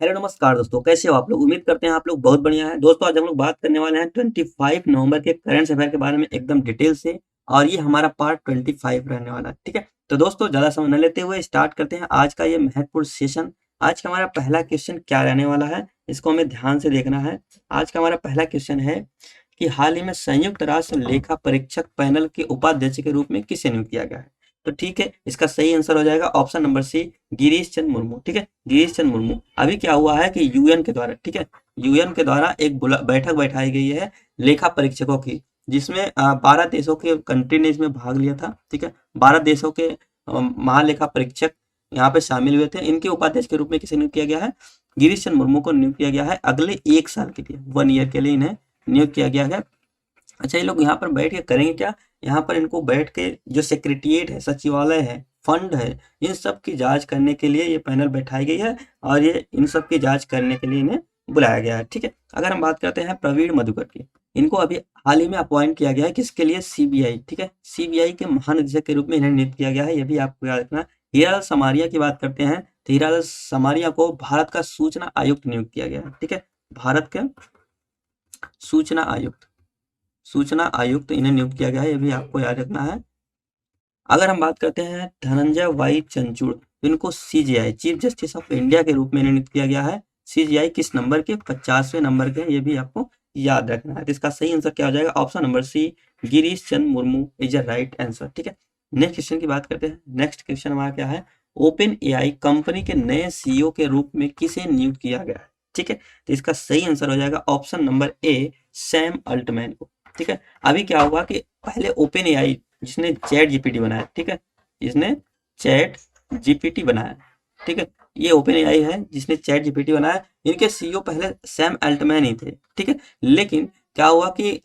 Hello नमस्कार दोस्तों, कैसे हो आप लोग? उम्मीद करते हैं आप लोग बहुत बढ़िया हैं। दोस्तों, आज हम लोग बात करने वाले हैं 25 नवंबर के करंट अफेयर के बारे में एकदम डिटेल से। और ये हमारा पार्ट 25 रहने वाला है, ठीक है। तो दोस्तों, ज़्यादा समय न लेते हुए स्टार्ट करते हैं आज का ये महत्वपूर्ण सेशन। आज का हमारा पहला क्वेश्चन क्या रहने वाला है, इसको हमें ध्यान से देखना है। आज का हमारा पहला क्वेश्चन है कि हाल ही में संयुक्त राष्ट्र लेखा परीक्षक पैनल के उपाध्यक्ष के रूप में किसे नियुक्त किया गया है? तो ठीक है, इसका सही आंसर हो जाएगा option number C, Girish Chandra Murmu. ठीक है, गिरीश चंद्र मुर्मू। अभी क्या हुआ है कि यूएन के द्वारा, ठीक है, यूएन के द्वारा एक बैठक बैठाई गई है लेखा परीक्षकों की, जिसमें 12 देशों के कंट्री ने इसमें भाग लिया था। ठीक है, 12 देशों के महालेखा परीक्षक यहाँ पे शामिल हुए थे। इनके उपाध्यक्ष के रूप में किसे नियुक्त किया गया है? गिरीश चंद्र मुर्मू को नियुक्त किया गया है। अगले 1 साल के लिए, 1 ईयर के लिए इन्हें नियुक्त किया गया है। अच्छा, ये लोग यहाँ पर बैठ के करेंगे क्या? यहाँ पर इनको बैठ के जो सेक्रेटेरिएट है, सचिवालय है, फंड है, इन सब की जांच करने के लिए ये पैनल बैठाई गई है और ये इन सब की जांच करने के लिए इन्हें बुलाया गया है। ठीक है, अगर हम बात करते हैं प्रवीण मधुकर की, इनको अभी हाल ही में अपॉइंट किया गया है किसके लिए? सीबीआई। ठीक है, सीबीआई के महानिदेशक के रूप में इन्हें नियुक्त किया गया है, ये भी आपको याद रखना है। हीरालाल समारिया की बात करते हैं तो हीरालाल समारिया को भारत का सूचना आयुक्त नियुक्त किया गया है। ठीक है, भारत के सूचना आयुक्त, सूचना आयुक्त इन्हें नियुक्त किया गया है, ये भी आपको याद रखना है। अगर हम बात करते हैं धनंजय वाई चंचूड़, तो इनको CGI, chief justice of India के रूप में इन्हें नियुक्त किया गया है। सीजीआई किस नंबर के? 50वें नंबर के, ये भी आपको याद रखना है। तो इसका सही आंसर क्या हो जाएगा? Option number C, Girish Chandra Murmu is a right answer. ठीक है, नेक्स्ट क्वेश्चन की बात करते हैं। नेक्स्ट क्वेश्चन हमारा क्या है? ओपन एआई कंपनी के नए सीईओ के रूप में किसे नियुक्त किया गया है? ठीक है, तो इसका सही आंसर हो जाएगा option number A, Sam Altman को। ठीक है, अभी क्या हुआ कि पहले ओपन एआई जिसने चैट जीपीटी बनाया, ठीक है, जिसने चैट जीपीटी बनाया, ठीक है, ये ओपन एआई है जिसने चैट जीपीटी बनाया। इनके सीईओ पहले सैम अल्टमैन ही थे। ठीक है, लेकिन क्या हुआ कि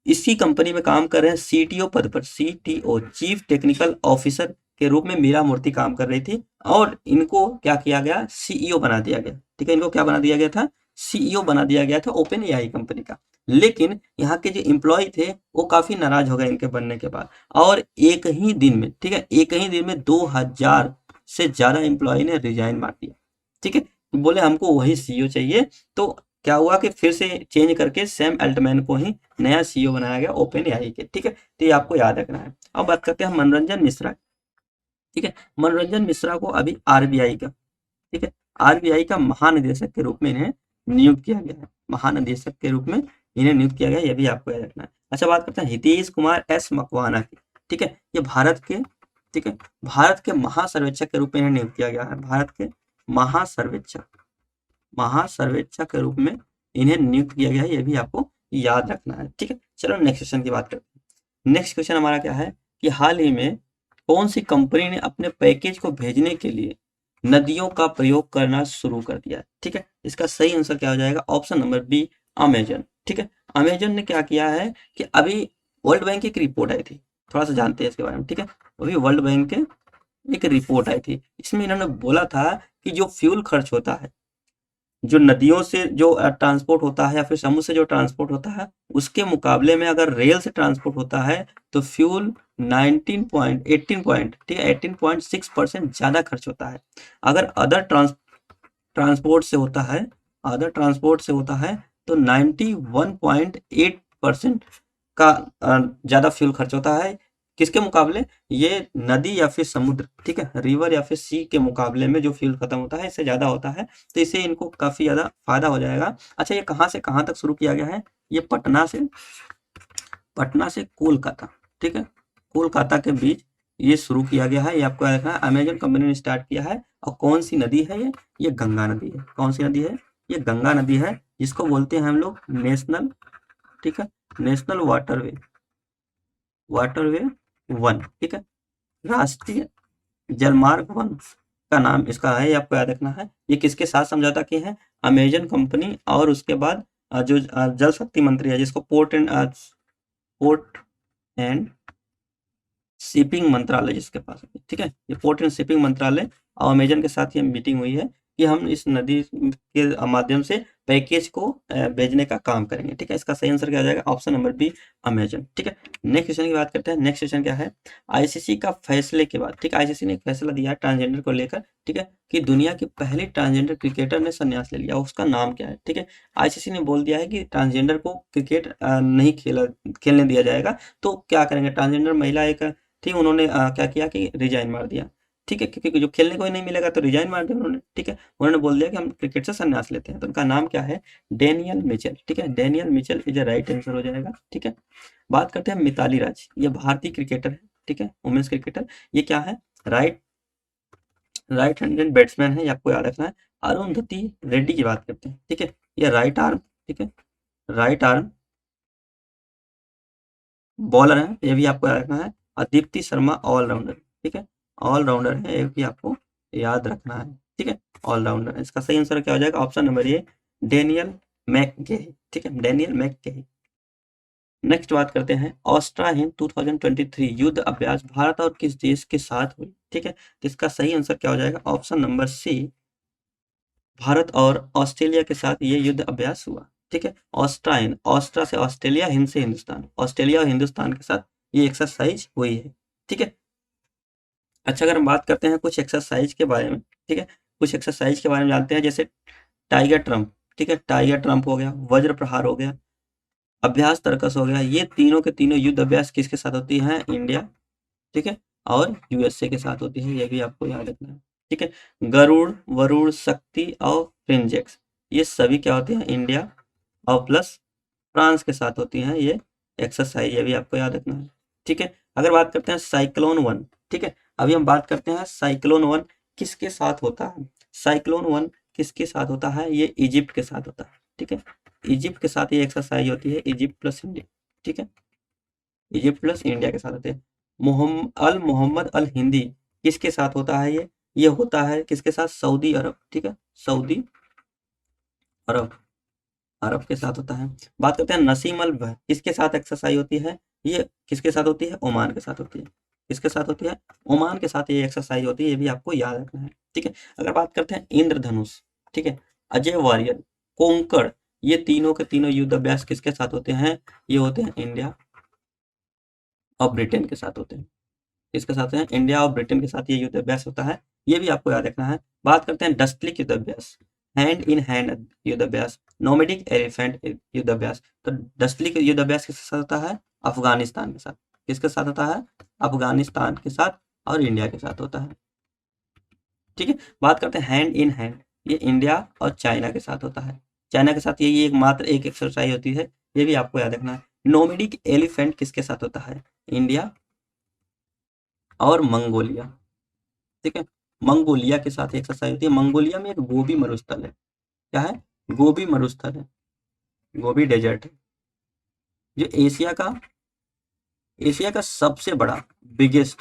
इसी कंपनी में काम कर रहे हैं सीटीओ पद पर, सीटीओ चीफ टेक्निकल ऑफिसर के रूप में मीरा मूर्ति काम कर रही थी, और इनको क्या किया गया? सीईओ बना दिया गया। ठीक है, इनको क्या बना दिया गया था? सीईओ बना दिया गया था ओपन एआई कंपनी का। लेकिन यहाँ के जो एम्प्लॉय थे वो काफी नाराज हो गए इनके बनने के बाद, और एक ही दिन में, ठीक है, एक ही दिन में 2000 से ज्यादा एम्प्लॉय ने रिजाइन मार दिया। ठीक है, बोले हमको वही सीईओ चाहिए। तो क्या हुआ कि फिर से चेंज करके सैम अल्टमैन को ही नया सीईओ बनाया गया ओपन एआई के। ठीक है, तो ये आपको याद रखना है। अब बात करते हैं मनोरंजन मिश्रा। ठीक है, मनोरंजन मिश्रा को अभी आरबीआई का, ठीक है, आरबीआई का महानिदेशक के रूप में इन्हें नियुक्त किया गया है। महानिदेशक के रूप में इन्हें नियुक्त किया गया, ये भी आपको याद रखना है। अच्छा, बात करते हैं हितेश कुमार एस मकवाना की। ठीक है, ये भारत के, ठीक है, भारत के महासर्वेक्षक के रूप में इन्हें नियुक्त किया गया है। भारत के महासर्वेक्षक, महासर्वेक्षक के रूप में इन्हें नियुक्त किया गया है, ये भी आपको याद रखना है। ठीक है, चलो नेक्स्ट क्वेश्चन की बात करते हैं। नेक्स्ट क्वेश्चन हमारा क्या है कि हाल ही में कौन सी कंपनी ने अपने पैकेज को भेजने के लिए नदियों का प्रयोग करना शुरू कर दिया है? ठीक है, इसका सही आंसर क्या हो जाएगा? Option number B, Amazon. ठीक है, अमेजन ने क्या किया है कि अभी वर्ल्ड बैंक की एक रिपोर्ट आई थी, थोड़ा सा जानते हैं इसके बारे में। ठीक है, अभी वर्ल्ड बैंक के एक रिपोर्ट आई थी, इसमें इन्होंने बोला था कि जो फ्यूल खर्च होता है, जो नदियों से जो ट्रांसपोर्ट होता है या फिर समुद्र से जो ट्रांसपोर्ट होता है, उसके मुकाबले में अगर रेल से ट्रांसपोर्ट होता है तो फ्यूल 18 पॉइंट, ठीक है, 18.6% ज़्यादा खर्च होता है। अगर अदर ट्रांसपोर्ट से होता है, अदर ट्रांसपोर्ट से होता है तो 91.8% का ज़्यादा फ्यूल खर्च होता है। किसके मुकाबले? ये नदी या फिर समुद्र, ठीक है, रिवर या फिर सी के मुकाबले में जो फ्यूल खत्म होता है इससे ज़्यादा होता है। तो इससे इनको काफ़ी ज़्यादा फायदा हो जाएगा। अच्छा, ये कहाँ से कहाँ तक शुरू किया गया है? ये पटना से कोलकाता, ठीक है, कोलकाता के बीच ये शुरू किया गया है, ये आपको याद रखना है। अमेजन कंपनी ने स्टार्ट किया है। और कौन सी नदी है ये गंगा नदी है। कौन सी नदी है? ये गंगा नदी है, जिसको बोलते हैं हम लोग नेशनल, ठीक है, नेशनल वाटरवे, वाटरवे वन, ठीक है, राष्ट्रीय जलमार्ग वन का नाम इसका है, ये आपको याद रखना है। ये किसके साथ समझौता किए हैं? अमेजन कंपनी और उसके बाद जो जल शक्ति मंत्री है, जिसको पोर्ट एंड शिपिंग मंत्रालय जिसके पास है, ठीक है, ये पोर्ट एंड शिपिंग मंत्रालय और अमेजन के साथ ये मीटिंग हुई है कि हम इस नदी के माध्यम से पैकेज को भेजने का काम करेंगे। ठीक है, इसका सही आंसर क्या हो जाएगा? Option number B, Amazon. ठीक है, नेक्स्ट क्वेश्चन की बात करते हैं। नेक्स्ट क्वेश्चन क्या है? आईसीसी का फैसले के बाद, ठीक है, आईसीसी ने एक फैसला दिया ट्रांसजेंडर को लेकर, ठीक है, कि दुनिया की पहली ट्रांसजेंडर क्रिकेटर ने संन्यास ले लिया, उसका नाम क्या है? ठीक है, आईसीसी ने बोल दिया है कि ट्रांसजेंडर को क्रिकेट नहीं खेलने दिया जाएगा। तो क्या करेंगे? ट्रांसजेंडर महिला एक थी, उन्होंने क्या किया कि रिजाइन मार दिया। ठीक है, क्योंकि जो खेलने को ही नहीं मिलेगा तो रिजाइन मार दिया उन्होंने। ठीक है, उन्होंने बोल दिया कि हम क्रिकेट से संन्यास लेते हैं। तो उनका नाम क्या है? Daniel Mitchell. ठीक है, Daniel Mitchell is right answer हो जाएगा। ठीक है, बात करते हैं मिताली राज, ये भारतीय क्रिकेटर है। ठीक है, वुमेन्स क्रिकेटर, ये क्या है? राइट राइट हैंडेड बैट्समैन है, ये आपको याद रखना है। अरुंधति रेड्डी की बात करते हैं। ठीक है, ये राइट आर्म, ठीक है, राइट आर्म बॉलर है, ये भी आपको याद रखना है। और दीप्ति शर्मा ऑलराउंडर। ठीक है, ऑलराउंडर है, ये भी आपको याद रखना है। ठीक है, ऑलराउंडर है। इसका सही आंसर क्या हो जाएगा? Option number A, Daniel McGee. ठीक है, डेनियल मैकगे। नेक्स्ट बात करते हैं, ऑस्ट्रा हिंद 2023 युद्ध अभ्यास भारत और किस देश के साथ हुई? ठीक है, तो इसका सही आंसर क्या हो जाएगा? ऑप्शन नंबर सी, भारत और ऑस्ट्रेलिया के साथ ये युद्ध अभ्यास हुआ। ठीक है, ऑस्ट्रा हिंद, ऑस्ट्रा से ऑस्ट्रेलिया, हिंद से हिंदुस्तान, ऑस्ट्रेलिया और हिंदुस्तान के साथ ये एक्सरसाइज हुई है। ठीक है, अच्छा, अगर हम बात करते हैं कुछ एक्सरसाइज के बारे में, ठीक है, कुछ एक्सरसाइज के बारे में जानते हैं, जैसे टाइगर ट्रम्प। ठीक है, टाइगर ट्रम्प हो गया, वज्र प्रहार हो गया, अभ्यास तर्कस हो गया। ये तीनों के तीनों युद्ध अभ्यास किसके साथ होती हैं? इंडिया, ठीक है, और यूएसए के साथ होती है, ये भी आपको याद रखना है। ठीक है, गरुड़, वरुड़, शक्ति और फ्रिंजेक्स, ये सभी क्या होती हैं? इंडिया और प्लस फ्रांस के साथ होती हैं ये एक्सरसाइज, ये भी आपको याद रखना है। ठीक है, अगर बात करते हैं साइक्लोन वन, ठीक है, अभी हम बात करते हैं साइक्लोन वन किसके साथ होता है? साइक्लोन वन किसके साथ होता है? ये इजिप्ट के साथ होता है। ठीक है, इजिप्ट के साथ ये एक्सरसाइज होती है, इजिप्ट प्लस इंडिया। ठीक है, इजिप्ट प्लस इंडिया के साथ होते हैं। मोहम्मद अल हिंदी किसके साथ होता है? ये होता है किसके साथ? सऊदी अरब। ठीक है, सऊदी अरब, अरब के साथ होता है। बात करते हैं नसीम अल वह किसके साथ एक्सरसाइज होती है? ये किसके साथ होती है? ओमान के साथ होती है। किसके साथ होती है? ओमान के साथ ये एक्सरसाइज होती है, ये भी आपको याद रखना है। ठीक है, अगर बात करते हैं इंद्रधनुष, ठीक है, अजय वॉरियर, कोंकण, ये तीनों के तीनों युद्ध अभ्यास किसके साथ होते हैं? ये होते हैं इंडिया और ब्रिटेन के साथ होते हैं। किसके साथ हैं? इंडिया और ब्रिटेन के साथ ये युद्ध अभ्यास होता है, ये भी आपको याद रखना है। बात करते हैं डस्टलिक युद्ध अभ्यास, हैंड इन हैंड युद्ध अभ्यास, नोमेडिक एलिफेंट युद्ध अभ्यास। तो डस्टलिक युद्ध अभ्यास किसके साथ होता है? अफगानिस्तान के साथ। किसके साथ होता है? अफगानिस्तान के साथ और इंडिया के साथ होता है। ठीक है, बात करते हैं हैंड इन हैंड, ये इंडिया और चाइना के साथ होता है। चाइना के साथ ये एक मात्र एक एक्सरसाइज होती है, ये भी आपको याद रखना है। नोमेडिक एलिफेंट किसके साथ होता है? इंडिया और मंगोलिया। ठीक है, मंगोलिया के साथ एक्सरसाइज होती है। मंगोलिया में एक गोबी मरुस्थल है। क्या है? गोबी मरुस्थल है, गोबी डेजर्ट है, जो एशिया का सबसे बड़ा बिगेस्ट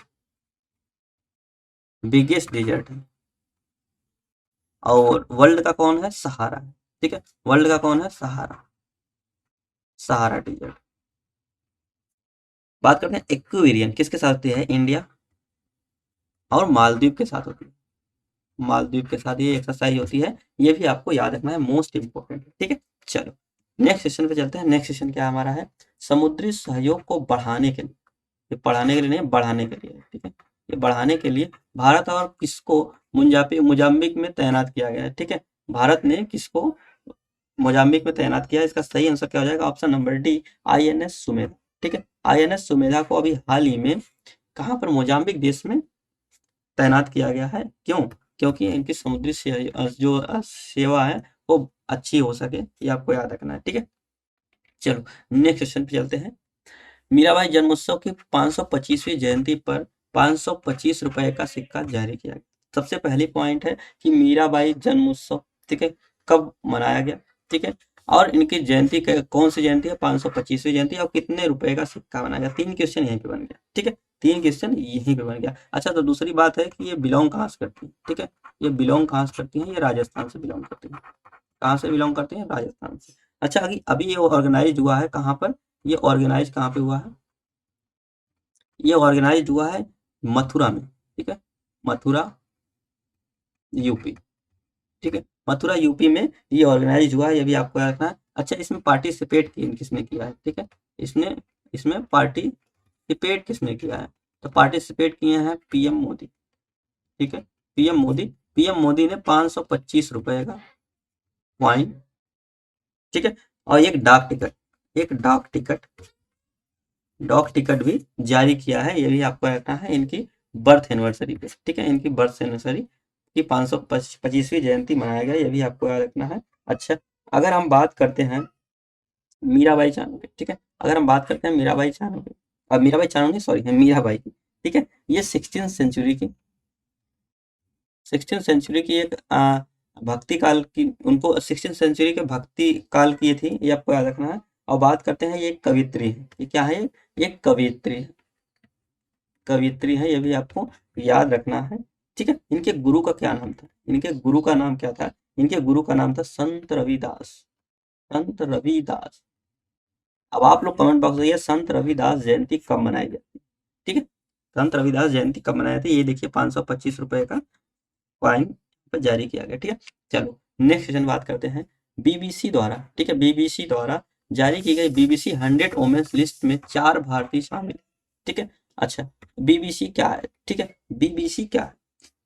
बिगेस्ट डेजर्ट है। और वर्ल्ड का कौन है? सहारा है। ठीक है, वर्ल्ड का कौन है? सहारा, सहारा डेजर्ट। बात करते हैं एक्वेरियन किसके साथ होती है? इंडिया और मालदीव के साथ होती है। मालदीव के साथ ये एक्सरसाइज होती है, ये भी आपको याद रखना है, मोस्ट इंपोर्टेंट है। ठीक है, चलो नेक्स्ट सेशन पे चलते हैं। नेक्स्ट सेशन क्या हमारा है? समुद्री सहयोग को बढ़ाने के लिए, ये पढ़ाने के लिए नहीं, बढ़ाने के लिए। ठीक है, ये बढ़ाने के लिए भारत और किसको मोजाम्बिक में तैनात किया गया है? ठीक है, भारत ने किसको मोजाम्बिक में तैनात किया है? इसका सही आंसर क्या हो जाएगा? Option number D, INS Sumedha. ठीक है, आईएनएस सुमेधा को अभी हाल ही में कहाँ पर? मोजाम्बिक देश में तैनात किया गया है। क्यों? क्योंकि इनकी समुद्री जो सेवा है वो अच्छी हो सके, ये आपको याद रखना है। ठीक है, चलो नेक्स्ट क्वेश्चन पे चलते हैं। मीराबाई जन्मोत्सव की 525वीं जयंती पर 525 रुपए का सिक्का जारी किया गया। सबसे पहली पॉइंट है कि मीराबाई जन्मोत्सव, ठीक है, कब मनाया गया? ठीक है, और इनकी जयंती कौन सी जयंती है? 525वीं जयंती, और कितने रुपए का सिक्का बनाया गया? 3 क्वेश्चन यहीं पे बन गया। ठीक है, 3 क्वेश्चन यहीं पे बन गया। अच्छा, तो दूसरी बात है कि ये बिलोंग कहाँ से करती है? ठीक है, ये बिलोंग कहाँ से करती है? ये राजस्थान से बिलोंग करती है। कहाँ से बिलोंग करती है? राजस्थान से। अच्छा, अभी अभी ये ऑर्गेनाइज हुआ है कहाँ पर? ये ऑर्गेनाइज कहाँ पे हुआ है? ये ऑर्गेनाइज हुआ है मथुरा में। ठीक है, मथुरा, यूपी। ठीक है, मथुरा यूपी में ये ऑर्गेनाइज हुआ है, ये भी आपको याद रखना है। अच्छा, इसमें पार्टिसिपेट किसने किया है, ठीक है, इसने इसमें पार्टिसिपेट किसने किया है, तो पार्टिसिपेट किए हैं पीएम मोदी, ठीक है, पीएम मोदी ने 525 रुपए का कॉइन, ठीक है, और एक डाक टिकट भी जारी किया है, ये भी आपको रखना है इनकी बर्थ एनिवर्सरी पे, ठीक है, इनकी बर्थ एनिवर्सरी की 525वीं जयंती मनाया गया, ये भी आपको याद रखना है। अच्छा, अगर हम बात करते हैं मीराबाई चानू की, ठीक है, अगर हम बात करते हैं मीराबाई चानू की, और मीराबाई चानू नहीं, सॉरी, है मीराबाई की, ठीक है, ये 16th सेंचुरी की एक भक्ति काल की, उनको 16th सेंचुरी के भक्ति काल की थी, ये आपको याद रखना है। और बात करते हैं, ये एक कवित्री है, ये क्या है, ये कवित्री है, ये भी आपको याद रखना है, ठीक है। इनके गुरु का क्या नाम था, इनके गुरु का नाम क्या था, इनके गुरु का नाम था संत रविदास, संत रविदास। अब आप लोग कमेंट बॉक्स में ये संत रविदास जयंती कब मनाई जाती है, ठीक है, संत रविदास जयंती कब मनाई जाती है, ये देखिए 525 रुपए का कॉइन जारी किया गया, ठीक है। चलो नेक्स्ट क्वेश्चन बात करते हैं, बीबीसी द्वारा, ठीक है, बीबीसी द्वारा जारी की गई बीबीसी 100 वोमेन्स लिस्ट में 4 भारतीय शामिल, ठीक है। अच्छा, बीबीसी क्या है, ठीक है, बीबीसी क्या है,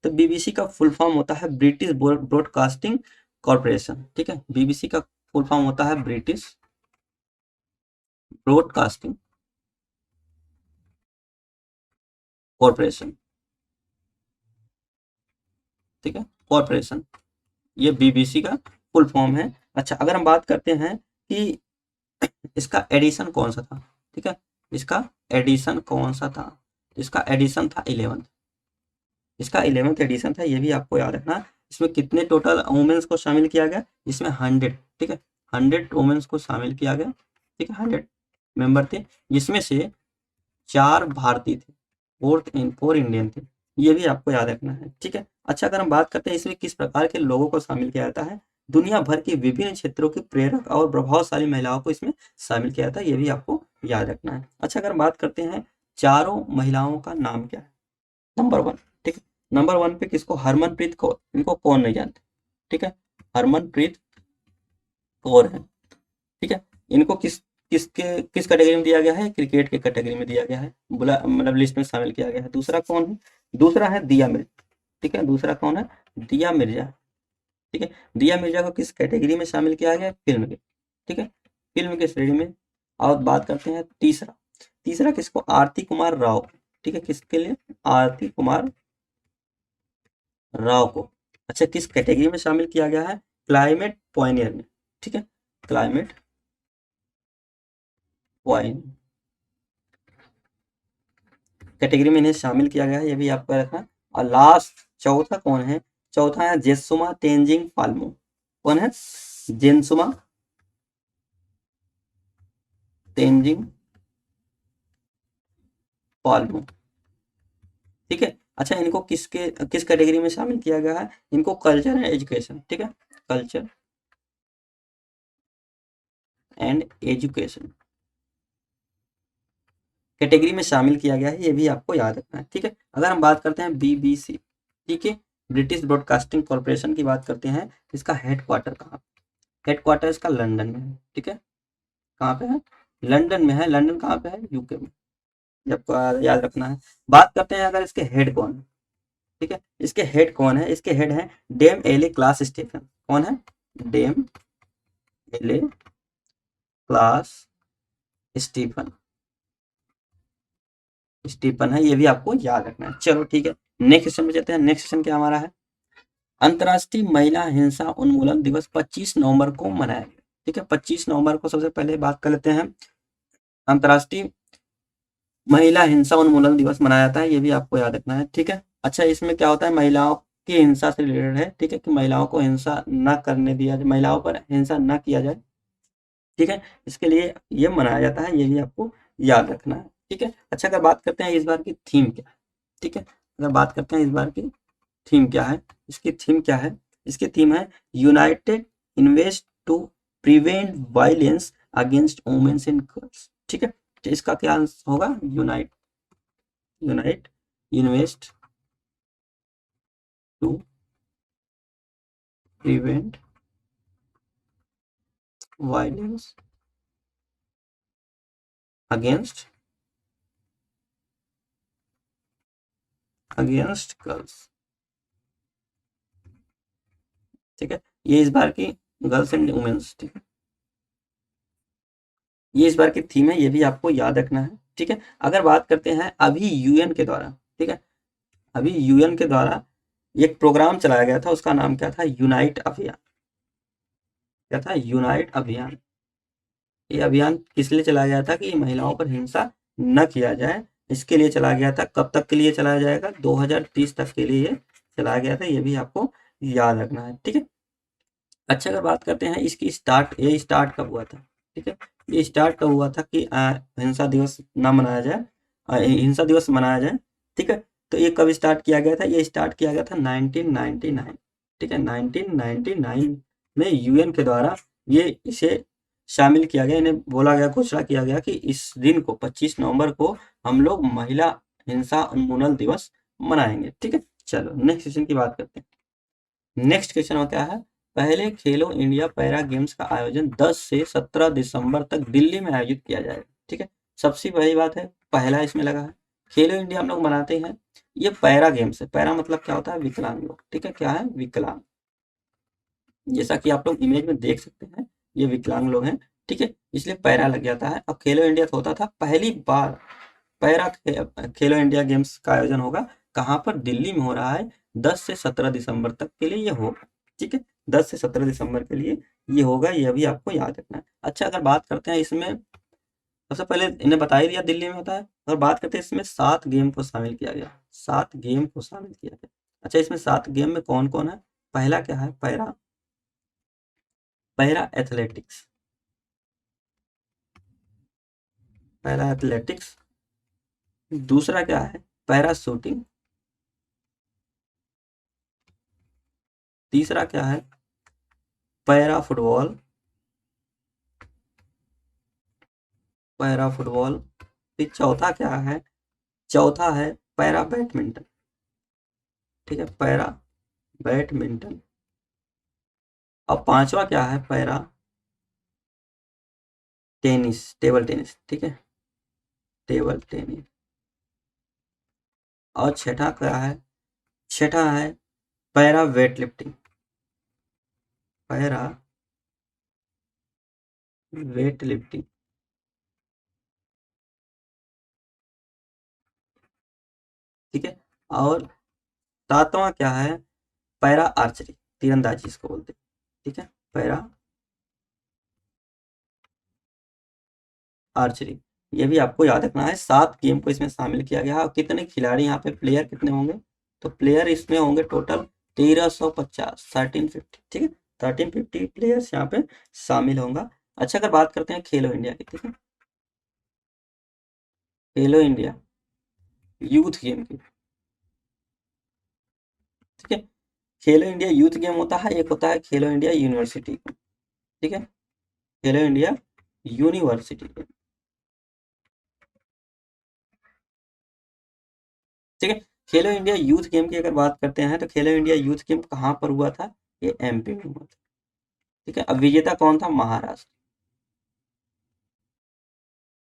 तो बीबीसी का फुल फॉर्म होता है ब्रिटिश ब्रॉडकास्टिंग कॉर्पोरेशन, ठीक है, बीबीसी का फुल फॉर्म होता है ब्रिटिश ब्रॉडकास्टिंग कॉर्पोरेशन, ठीक है, कॉर्पोरेशन, ये बीबीसी का फुल फॉर्म है। अच्छा, अगर हम बात करते हैं कि इसका एडिशन कौन सा था, ठीक है, इसका एडिशन कौन सा था, इसका एडिशन था 11th, इसका 11th एडिशन था, ये भी आपको याद रखना। इसमें कितने टोटल वुमेन्स को शामिल किया गया, इसमें 100, ठीक है, 100 वुमेन्स को शामिल किया गया, ठीक है, 100 मेंबर थे, जिसमें से 4 भारतीय थे, 4 इंडियन थे, ये भी आपको याद रखना है, ठीक है। अच्छा, अगर हम बात करते हैं इसमें किस प्रकार के लोगों को शामिल किया जाता है, दुनिया भर के विभिन्न क्षेत्रों की प्रेरक और प्रभावशाली महिलाओं को इसमें शामिल किया जाता है, ये भी आपको याद रखना है। अच्छा, अगर बात करते हैं चारों महिलाओं का नाम क्या है, नंबर 1, ठीक है, नंबर 1 पे किसको, हरमनप्रीत कौर, इनको कौन नहीं जानते, ठीक है, हरमनप्रीत कौर है, ठीक है, इनको किस कैटेगरी में दिया गया है, क्रिकेट के कैटेगरी में दिया गया है, बोला मतलब लिस्ट में शामिल किया गया है। दूसरा कौन है, दूसरा है दिया मिर्जा, ठीक है, दूसरा कौन है, दिया मिर्जा, ठीक है, दिया मिर्जा को किस कैटेगरी में शामिल किया गया है, फिल्म के, ठीक है, फिल्म के श्रेणी में। और बात करते हैं तीसरा, तीसरा किसको, आरती कुमार राव, ठीक है, किसके लिए, आरती कुमार राव को, अच्छा, किस कैटेगरी में शामिल किया गया है, क्लाइमेट पॉइनियर में, ठीक है, क्लाइमेट पॉइंट कैटेगरी में इन्हें शामिल किया गया है, ये भी आपको रखना। और लास्ट चौथा कौन है, चौथा है जेसुमा तेंजिंग फाल्मो, कौन है, जेनसुमा तेंजिंग फाल्मो, ठीक है। अच्छा, इनको किस कैटेगरी में शामिल किया गया है, इनको कल्चर एंड एजुकेशन, ठीक है, कल्चर एंड एजुकेशन कैटेगरी में शामिल किया गया है, ये भी आपको याद रखना है, ठीक है। अगर हम बात करते हैं बीबीसी, ठीक है, ब्रिटिश ब्रॉडकास्टिंग कॉर्पोरेशन की बात करते हैं, इसका हेडक्वार्टर कहाँ, हेडक्वार्टर इसका लंदन में है, ठीक है, कहाँ पे है, लंदन में है, लंदन कहाँ पे है, यूके में, ये आपको याद रखना है। बात करते हैं अगर इसके हेड कौन है, ठीक है, इसके हेड कौन है, इसके हेड है डेम एले क्लास स्टीफन, कौन है, डेम एले क्लास स्टीफन, स्टीफन है, ये भी आपको याद रखना है। चलो ठीक है, नेक्स्ट क्वेश्चन पे चलते हैं। नेक्स्ट क्वेश्चन क्या हमारा है, अंतर्राष्ट्रीय महिला हिंसा उन्मूलन दिवस 25 नवंबर को मनाया गया, ठीक है, 25 नवंबर को सबसे पहले बात कर लेते हैं, अंतर्राष्ट्रीय महिला हिंसा उन्मूलन दिवस मनाया जाता है, ये भी आपको याद रखना है, ठीक है। अच्छा, इसमें क्या होता है, महिलाओं की हिंसा से रिलेटेड है, ठीक है, कि महिलाओं को हिंसा न करने दिया जाए, महिलाओं पर हिंसा न किया जाए, ठीक है, इसके लिए ये मनाया जाता है, ये भी आपको याद रखना है, ठीक है। अच्छा, अगर बात करते हैं इस बार की थीम क्या है, ठीक है, अगर बात करते हैं इस बार की थीम क्या है, इसकी थीम क्या है, इसकी थीम है united invest to prevent violence against womens and girls, ठीक है, तो इसका क्या आंसर होगा, unite unite invest to prevent violence against girls. ठीक है, ये इस बार की गर्ल्स एंड वुमेन्स, ठीक है, ये इस बार की थीम है, ये भी आपको याद रखना है। ठीक है, अगर बात करते हैं अभी यूएन के द्वारा, ठीक है, अभी यूएन के द्वारा एक प्रोग्राम चलाया गया था, उसका नाम क्या था, यूनाइट अभियान। क्या था, यूनाइट अभियान। ये अभियान किस लिए चलाया गया था कि महिलाओं पर हिंसा न किया जाए, इसके लिए चलाया गया था। कब तक के लिए चलाया जाएगा, 2030 तक के लिए चलाया गया था, ये भी आपको याद रखना है। ठीक है, अच्छा अगर बात करते हैं इसकी ये स्टार्ट कब हुआ था। ठीक है, ये स्टार्ट कब हुआ था कि हिंसा दिवस ना मनाया जाए, हिंसा दिवस मनाया जाए। ठीक है, तो ये कब स्टार्ट किया गया था, ये स्टार्ट किया गया था 1999। ठीक है, 1999 में यूएन के द्वारा ये इसे शामिल किया गया, इन्हें बोला गया, घोषणा किया गया कि इस दिन को 25 नवंबर को हम लोग महिला हिंसा उन्मूलन दिवस मनाएंगे। ठीक है, चलो नेक्स्ट क्वेश्चन की बात करते हैं। नेक्स्ट क्वेश्चन में क्या है, पहले खेलो इंडिया पैरा गेम्स का आयोजन 10 से 17 दिसंबर तक दिल्ली में आयोजित किया जाएगा। ठीक है, सबसे पहली बात है, पहला इसमें लगा है, खेलो इंडिया हम लोग मनाते हैं, ये पैरा गेम्स है। पैरा मतलब क्या होता है, विकलांग लोग। ठीक है, क्या है, विकलांग, जैसा कि आप लोग इमेज में देख सकते हैं, ये विकलांग लोग हैं। ठीक है, इसलिए पैरा लग जाता है। अब खेलो इंडिया तो होता था, पहली बार पैरा खेलो इंडिया गेम्स का आयोजन होगा, कहाँ पर, दिल्ली में हो रहा है, 10 से 17 दिसंबर तक के लिए ये होगा। ठीक है, 10 से 17 दिसंबर के लिए ये होगा, ये भी आपको याद रखना है। अच्छा अगर बात करते हैं इसमें, सबसे पहले इन्हें बता ही दिया दिल्ली में होता है। अगर बात करते हैं इसमें 7 गेम को शामिल किया गया, 7 गेम को शामिल किया गया। अच्छा, इसमें 7 गेम में कौन कौन है, पहला क्या है, para para athletics, para athletics. दूसरा क्या है, पैरा शूटिंग। तीसरा क्या है, पैरा फुटबॉल, पैरा फुटबॉल। फिर चौथा क्या है, चौथा है पैरा बैडमिंटन। ठीक है, पैरा बैडमिंटन। और पांचवा क्या है, पैरा टेनिस, टेबल टेनिस। ठीक है, टेबल टेनिस। और छठा क्या है, छठा है para weight lifting, para weight lifting. ठीक है, और सातवां क्या है, पैरा आर्चरी, तीरंदाजी इसको बोलते हैं। ठीक है, पैरा आर्चरी, ये भी आपको याद रखना है। 7 गेम को इसमें शामिल किया गया है। और कितने खिलाड़ी, यहाँ पे प्लेयर कितने होंगे, तो प्लेयर इसमें होंगे टोटल 1350, 1350। ठीक है, 1350 प्लेयर्स यहाँ पे शामिल होंगे। अच्छा अगर बात करते हैं खेलो इंडिया की, ठीक है, खेलो इंडिया यूथ गेम की। ठीक है, खेलो इंडिया यूथ गेम होता है, एक होता है खेलो इंडिया यूनिवर्सिटी। ठीक है, खेलो इंडिया यूनिवर्सिटी। ठीक है, खेलो इंडिया यूथ गेम की अगर बात करते हैं, तो खेलो इंडिया यूथ गेम कहाँ पर हुआ था, ये एमपी में हुआ था। ठीक है, अब विजेता कौन था, महाराष्ट्र।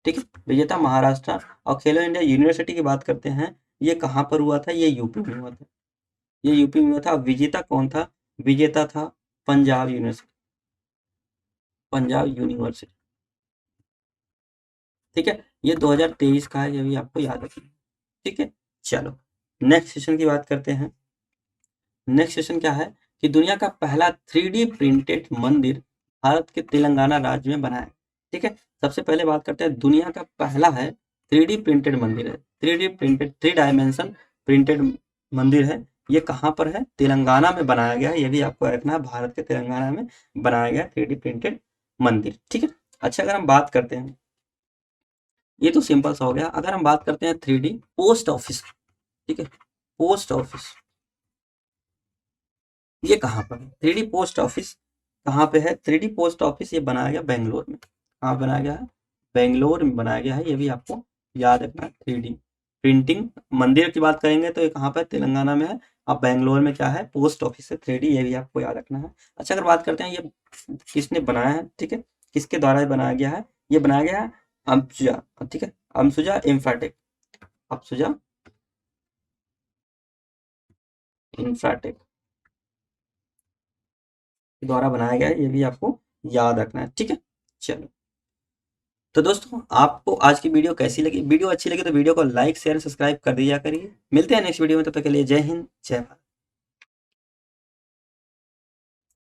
ठीक है, विजेता महाराष्ट्र। और खेलो इंडिया यूनिवर्सिटी की बात करते हैं, ये कहाँ पर हुआ था, ये यूपी में हुआ था, ये यूपी में हुआ था। अब विजेता कौन था, विजेता था पंजाब यूनिवर्सिटी, पंजाब यूनिवर्सिटी। ठीक है, ये 2023 का है, ये भी आपको याद रखना। ठीक है, चलो नेक्स्ट सेशन की बात करते हैं। नेक्स्ट सेशन क्या है कि दुनिया का पहला 3D प्रिंटेड मंदिर भारत के तेलंगाना राज्य में बना है। ठीक है, सबसे पहले बात करते हैं, दुनिया का पहला है 3D प्रिंटेड मंदिर है, 3D प्रिंटेड, 3 डायमेंशन प्रिंटेड मंदिर है। ये कहाँ पर है, तेलंगाना में बनाया गया है, ये भी आपको रखना है, भारत के तेलंगाना में बनाया गया 3D प्रिंटेड मंदिर। ठीक है, अच्छा अगर हम बात करते हैं, ये तो सिंपल सा हो गया। अगर हम बात करते हैं 3D पोस्ट ऑफिस, ठीक है, पोस्ट ऑफिस, ये कहाँ पर है, 3D पोस्ट ऑफिस कहाँ पे है, 3D पोस्ट ऑफिस ये बनाया गया बेंगलोर में। कहाँ बनाया गया है, बेंगलोर में बनाया गया है, ये भी आपको याद रखना है, 3D प्रिंटिंग मंदिर की बात करेंगे तो ये कहाँ पर तेलंगाना में है। अब बेंगलोर में क्या है, पोस्ट ऑफिस है। 3D ये भी आपको याद रखना है। अच्छा, अगर बात करते हैं ये किसने बनाया है, ठीक है, किसके द्वारा ये बनाया गया है, ये बनाया गया है अम्बुजा, ठीक है, अम्बुजा इंफ्राटेक, अम्बुजा इंफ्राटेक के द्वारा बनाया गया है, ये भी आपको याद रखना है, ठीक है। चलो, तो दोस्तों आपको आज की वीडियो कैसी लगी? वीडियो अच्छी लगी तो वीडियो को लाइक शेयर सब्सक्राइब कर दिया करिए। मिलते हैं नेक्स्ट वीडियो में, तब तक के लिए जय हिंद जय भारत।